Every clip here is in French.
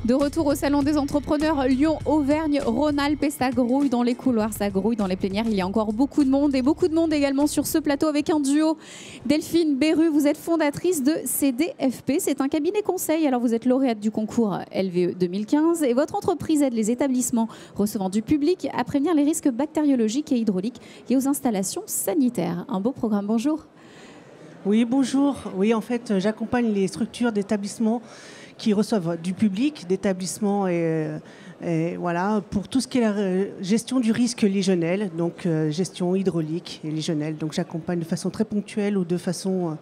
De retour au Salon des entrepreneurs Lyon, Auvergne, Rhône-Alpes, et ça grouille dans les couloirs, ça grouille dans les plénières. Il y a encore beaucoup de monde et beaucoup de monde également sur ce plateau avec un duo. Delphine Berru, vous êtes fondatrice de CDFP. C'est un cabinet conseil. Alors vous êtes lauréate du concours LVE 2015 et votre entreprise aide les établissements recevant du public à prévenir les risques bactériologiques et hydrauliques et aux installations sanitaires. Un beau programme, bonjour. Oui, bonjour. Oui, en fait, j'accompagne les structures d'établissements qui reçoivent du public, d'établissements et voilà, pour tout ce qui est la gestion du risque légionnel, donc gestion hydraulique et légionnelle. Donc j'accompagne de façon très ponctuelle ou de façon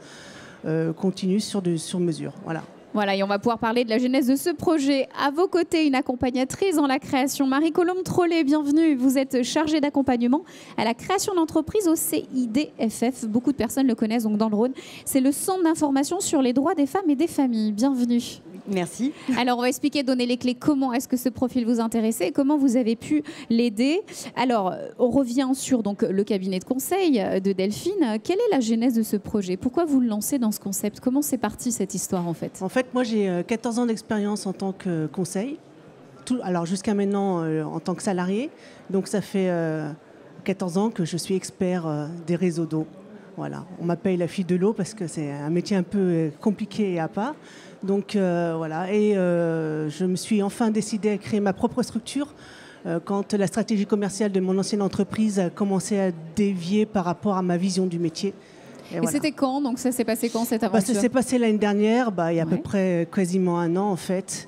continue sur mesure. Voilà. Voilà, et on va pouvoir parler de la genèse de ce projet. À vos côtés, une accompagnatrice dans la création, Marie-Colombe Trollet, bienvenue. Vous êtes chargée d'accompagnement à la création d'entreprise au CIDFF. Beaucoup de personnes le connaissent donc dans le Rhône. C'est le Centre d'information sur les droits des femmes et des familles. Bienvenue. Merci. Alors, on va expliquer, donner les clés. Comment est-ce que ce profil vous intéressait et comment vous avez pu l'aider? Alors, on revient sur donc, le cabinet de conseil de Delphine. Quelle est la genèse de ce projet? Pourquoi vous le lancez dans ce concept? Comment c'est parti cette histoire en fait? En fait, moi j'ai 14 ans d'expérience en tant que conseil. Alors jusqu'à maintenant en tant que salarié. Donc ça fait 14 ans que je suis expert des réseaux d'eau. Voilà. On m'appelle la fille de l'eau parce que c'est un métier un peu compliqué et à part. Donc voilà, et je me suis enfin décidée à créer ma propre structure quand la stratégie commerciale de mon ancienne entreprise a commencé à dévier par rapport à ma vision du métier. Et voilà. C'était quand? Donc ça s'est passé quand cette aventure? Ça s'est passé l'année dernière, il y a à peu près quasiment un an en fait.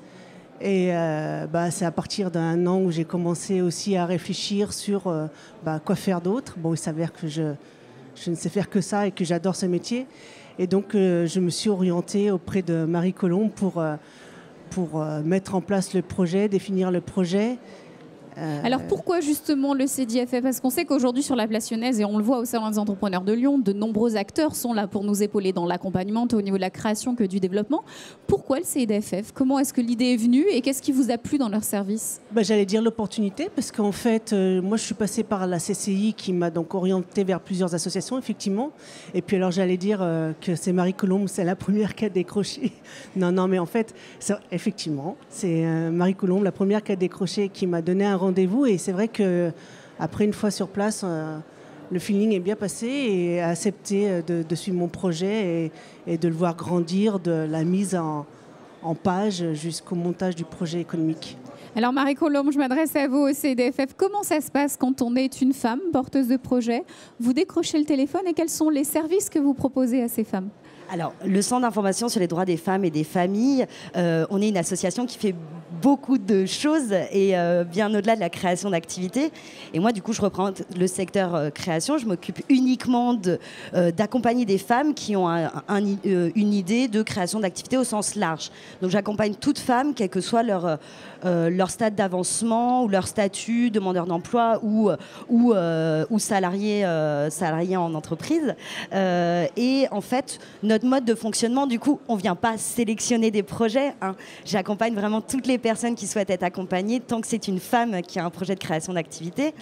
Et c'est à partir d'un an où j'ai commencé aussi à réfléchir sur quoi faire d'autre. Bon, il s'avère que je ne sais faire que ça et que j'adore ce métier. Et donc, je me suis orientée auprès de Marie-Colombe pour mettre en place le projet, définir le projet. Alors, pourquoi justement le CDFF? Parce qu'on sait qu'aujourd'hui, sur la place lyonnaise, et on le voit au Salon des entrepreneurs de Lyon, de nombreux acteurs sont là pour nous épauler dans l'accompagnement, au niveau de la création que du développement. Pourquoi le CDFF? Comment est-ce que l'idée est venue et qu'est-ce qui vous a plu dans leur service? J'allais dire l'opportunité, parce qu'en fait, moi, je suis passée par la CCI qui m'a donc orientée vers plusieurs associations, effectivement. Et puis alors, j'allais dire que c'est Marie-Colombe, c'est la première qui a décroché. Non, mais en fait, effectivement, c'est Marie-Colombe, la première qui a décroché, qui m'a donné un rendez-vous. Et c'est vrai qu'après, une fois sur place, le feeling est bien passé et a accepté de suivre mon projet et de le voir grandir, de la mise en page jusqu'au montage du projet économique. Alors Marie-Colombe, je m'adresse à vous au CDFF. Comment ça se passe quand on est une femme porteuse de projet? Vous décrochez le téléphone et quels sont les services que vous proposez à ces femmes? Alors, le Centre d'information sur les droits des femmes et des familles, on est une association qui fait beaucoup de choses et bien au-delà de la création d'activités. Et moi, du coup, je représente le secteur création. Je m'occupe uniquement d'accompagner des femmes qui ont une idée de création d'activités au sens large. Donc, j'accompagne toute femme, quel que soit leur stade d'avancement ou leur statut, demandeur d'emploi ou salarié en entreprise. Et en fait, notre mode de fonctionnement, du coup, on ne vient pas sélectionner des projets. J'accompagne vraiment toutes les personnes qui souhaitent être accompagnées, tant que c'est une femme qui a un projet de création d'activité.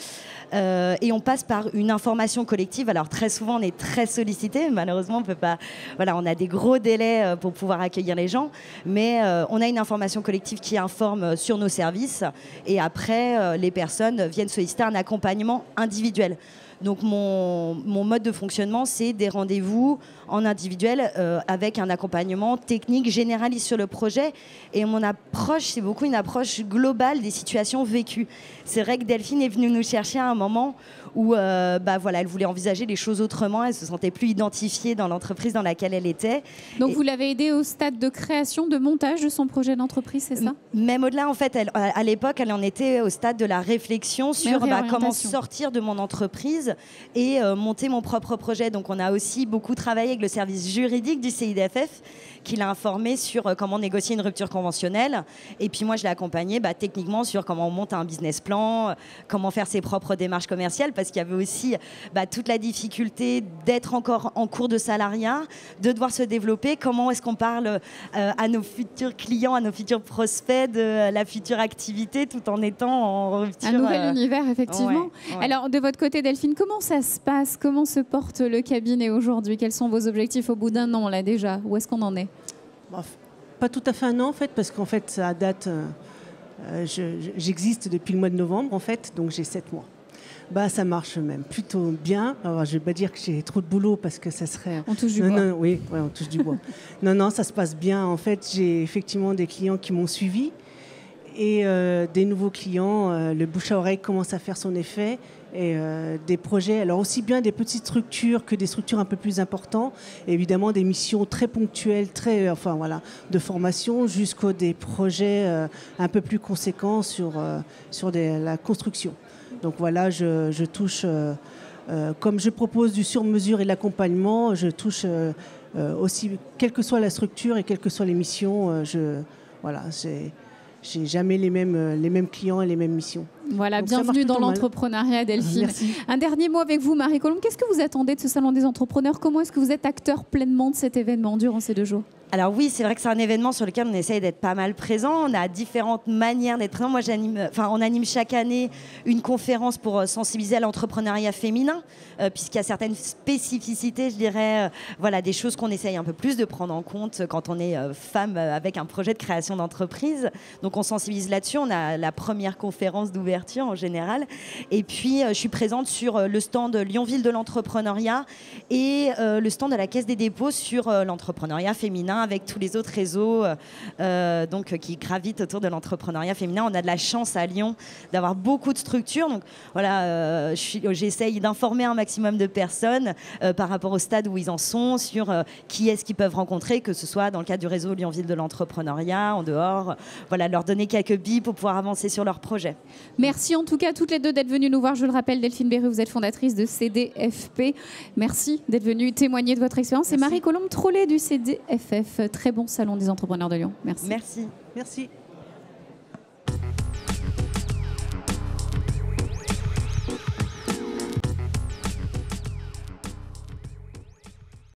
Et on passe par une information collective. Alors très souvent, on est très sollicité. Malheureusement, on peut pas. Voilà, on a des gros délais pour pouvoir accueillir les gens, mais on a une information collective qui informe sur nos services. Et après, les personnes viennent solliciter un accompagnement individuel. Donc mon mode de fonctionnement, c'est des rendez-vous en individuel avec un accompagnement technique généraliste sur le projet. Et mon approche, c'est beaucoup une approche globale des situations vécues. C'est vrai que Delphine est venue nous chercher à un moment où elle voulait envisager les choses autrement. Elle se sentait plus identifiée dans l'entreprise dans laquelle elle était. Donc vous l'avez aidée au stade de création, de montage de son projet d'entreprise, c'est ça? Même au-delà, en fait, à l'époque, elle en était au stade de la réflexion sur comment sortir de mon entreprise et monter mon propre projet. Donc on a aussi beaucoup travaillé avec le service juridique du CIDFF qui l'a informé sur comment négocier une rupture conventionnelle. Et puis moi, je l'ai accompagné techniquement sur comment on monte un business plan, comment faire ses propres démarches commerciales, parce qu'il y avait aussi toute la difficulté d'être encore en cours de salariat, de devoir se développer. Comment est-ce qu'on parle à nos futurs clients, à nos futurs prospects de la future activité tout en étant en rupture. Un nouvel univers, effectivement. Ouais. Alors, de votre côté, Delphine, comment ça se passe? Comment se porte le cabinet aujourd'hui? Quels sont vos objectifs au bout d'un an, là, déjà? Où est-ce qu'on en est? pas tout à fait un an en fait, parce qu'en fait ça date, j'existe depuis le mois de novembre en fait, donc j'ai 7 mois. Bah, ça marche même plutôt bien. Alors, je ne vais pas dire que j'ai trop de boulot parce que ça serait... On touche du bois. Non, oui, ouais, on touche du bois. Non, ça se passe bien. En fait, j'ai effectivement des clients qui m'ont suivi et des nouveaux clients. Le bouche à oreille commence à faire son effet et des projets, alors aussi bien des petites structures que des structures un peu plus importantes. Et évidemment, des missions très ponctuelles, de formation jusqu'à des projets un peu plus conséquents sur la construction. Donc voilà, je touche, comme je propose du sur-mesure et de l'accompagnement, je touche aussi, quelle que soit la structure et quelles que soient les missions, j'ai jamais les mêmes clients et les mêmes missions. Voilà, donc, bienvenue dans l'entrepreneuriat, Delphine. Merci. Un dernier mot avec vous, Marie-Colombe. Qu'est-ce que vous attendez de ce Salon des entrepreneurs? Comment est-ce que vous êtes acteur pleinement de cet événement durant ces 2 jours? Alors oui, c'est vrai que c'est un événement sur lequel on essaye d'être pas mal présent. On a différentes manières d'être présent. Moi, on anime chaque année une conférence pour sensibiliser à l'entrepreneuriat féminin, puisqu'il y a certaines spécificités, je dirais, des choses qu'on essaye un peu plus de prendre en compte quand on est femme avec un projet de création d'entreprise. Donc on sensibilise là-dessus. On a la première conférence d'ouverture en général. Et puis, je suis présente sur le stand Lyon-Ville de l'entrepreneuriat et le stand de la Caisse des dépôts sur l'entrepreneuriat féminin, avec tous les autres réseaux qui gravitent autour de l'entrepreneuriat féminin. On a de la chance à Lyon d'avoir beaucoup de structures. Donc voilà, j'essaye d'informer un maximum de personnes par rapport au stade où ils en sont, sur qui est-ce qu'ils peuvent rencontrer, que ce soit dans le cadre du réseau Lyon-Ville de l'entrepreneuriat, en dehors, leur donner quelques billes pour pouvoir avancer sur leur projet. Merci en tout cas toutes les deux d'être venues nous voir. Je le rappelle, Delphine Berru, vous êtes fondatrice de CDFP. Merci d'être venue témoigner de votre expérience. Et Marie-Colombe Trollet du CDFF. Très bon salon des entrepreneurs de Lyon. Merci. Merci. Merci.